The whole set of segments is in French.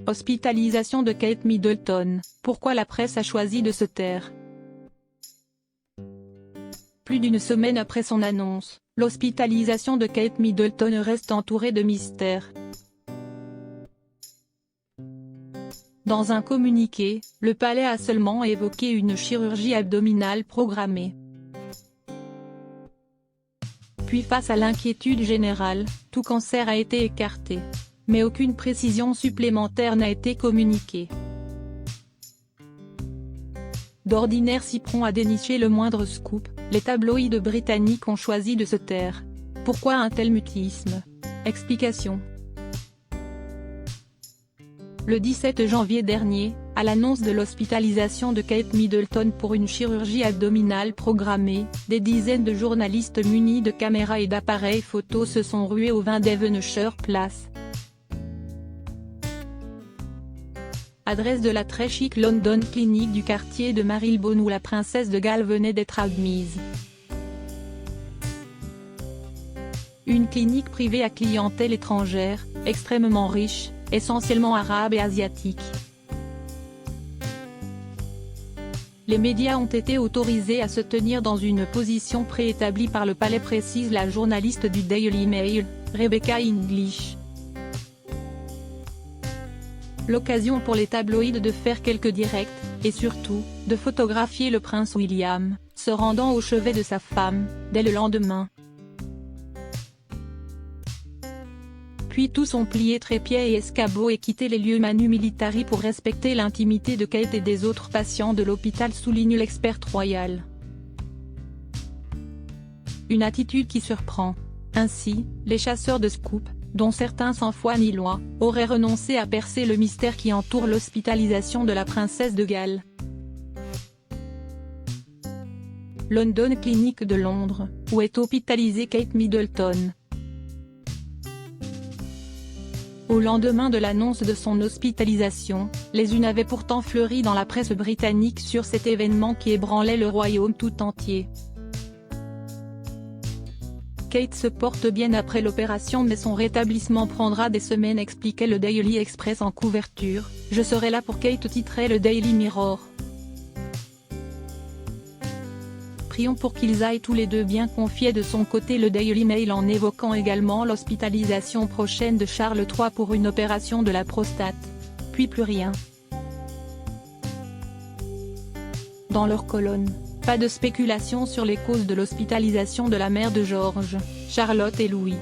Hospitalisation de Kate Middleton, pourquoi la presse a choisi de se taire? Plus d'une semaine après son annonce, l'hospitalisation de Kate Middleton reste entourée de mystères. Dans un communiqué, le palais a seulement évoqué une chirurgie abdominale programmée. Puis face à l'inquiétude générale, tout cancer a été écarté. Mais aucune précision supplémentaire n'a été communiquée. D'ordinaire si prompt à dénicher le moindre scoop, les tabloïds britanniques ont choisi de se taire. Pourquoi un tel mutisme? Explication. Le 17 janvier dernier, à l'annonce de l'hospitalisation de Kate Middleton pour une chirurgie abdominale programmée, des dizaines de journalistes munis de caméras et d'appareils photo se sont rués au 20 Devonshire Place. Adresse de la très chic London Clinic du quartier de Marylebone où la princesse de Galles venait d'être admise. Une clinique privée à clientèle étrangère, extrêmement riche, essentiellement arabe et asiatique. Les médias ont été autorisés à se tenir dans une position préétablie par le palais, précise la journaliste du Daily Mail, Rebecca English. L'occasion pour les tabloïds de faire quelques directs, et surtout, de photographier le prince William, se rendant au chevet de sa femme, dès le lendemain. Puis tous ont plié trépied et escabeau et quitté les lieux manu militari pour respecter l'intimité de Kate et des autres patients de l'hôpital, souligne l'experte royale. Une attitude qui surprend. Ainsi, les chasseurs de scoop, dont certains sans foi ni loi, auraient renoncé à percer le mystère qui entoure l'hospitalisation de la princesse de Galles. London Clinic de Londres, où est hospitalisée Kate Middleton. Au lendemain de l'annonce de son hospitalisation, les unes avaient pourtant fleuri dans la presse britannique sur cet événement qui ébranlait le royaume tout entier. Kate se porte bien après l'opération mais son rétablissement prendra des semaines, expliquait le Daily Express en couverture. Je serai là pour Kate, titrait le Daily Mirror. Prions pour qu'ils aillent tous les deux bien, confiait de son côté le Daily Mail en évoquant également l'hospitalisation prochaine de Charles III pour une opération de la prostate. Puis plus rien. Dans leur colonne, pas de spéculation sur les causes de l'hospitalisation de la mère de George, Charlotte et Louis.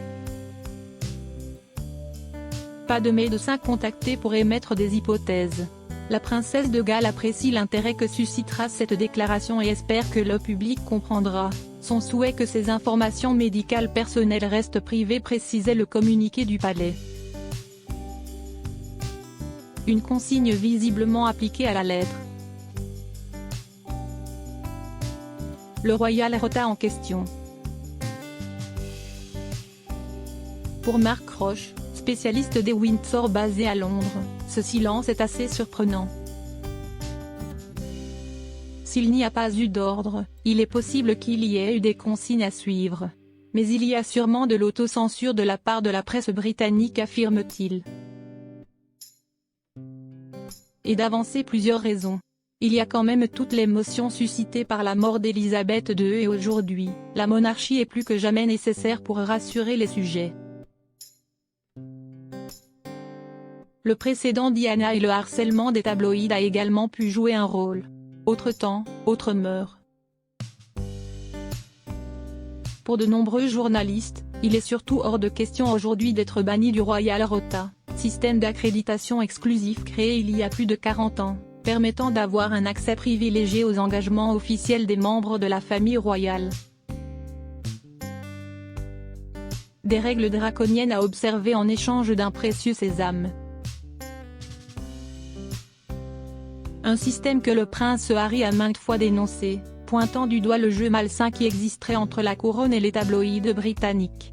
Pas de médecin contacté pour émettre des hypothèses. La princesse de Galles apprécie l'intérêt que suscitera cette déclaration et espère que le public comprendra son souhait que ces informations médicales personnelles restent privées, précisait le communiqué du palais. Une consigne visiblement appliquée à la lettre. Le Royal Rota en question. Pour Mark Roche, spécialiste des Windsor basé à Londres, ce silence est assez surprenant. S'il n'y a pas eu d'ordre, il est possible qu'il y ait eu des consignes à suivre. Mais il y a sûrement de l'autocensure de la part de la presse britannique, affirme-t-il. Et d'avancer plusieurs raisons. Il y a quand même toute l'émotion suscitée par la mort d'Élisabeth II et aujourd'hui, la monarchie est plus que jamais nécessaire pour rassurer les sujets. Le précédent Diana et le harcèlement des tabloïds a également pu jouer un rôle. Autre temps, autre mœurs. Pour de nombreux journalistes, il est surtout hors de question aujourd'hui d'être banni du Royal Rota, système d'accréditation exclusif créé il y a plus de 40 ans. Permettant d'avoir un accès privilégié aux engagements officiels des membres de la famille royale. Des règles draconiennes à observer en échange d'un précieux sésame. Un système que le prince Harry a maintes fois dénoncé, pointant du doigt le jeu malsain qui existerait entre la couronne et les tabloïds britanniques.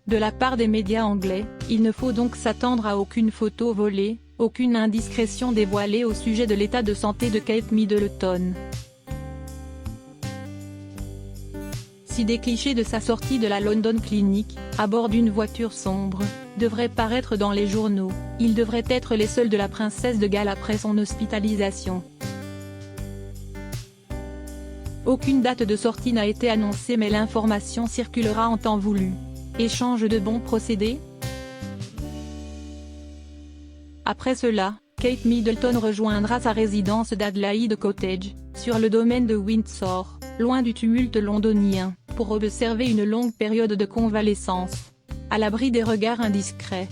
De la part des médias anglais, il ne faut donc s'attendre à aucune photo volée, aucune indiscrétion dévoilée au sujet de l'état de santé de Kate Middleton. Si des clichés de sa sortie de la London Clinic, à bord d'une voiture sombre, devraient paraître dans les journaux. Ils devraient être les seuls de la princesse de Galles après son hospitalisation. Aucune date de sortie n'a été annoncée mais l'information circulera en temps voulu. Échange de bons procédés? Après cela, Kate Middleton rejoindra sa résidence d'Adelaide Cottage, sur le domaine de Windsor, loin du tumulte londonien, pour observer une longue période de convalescence. À l'abri des regards indiscrets.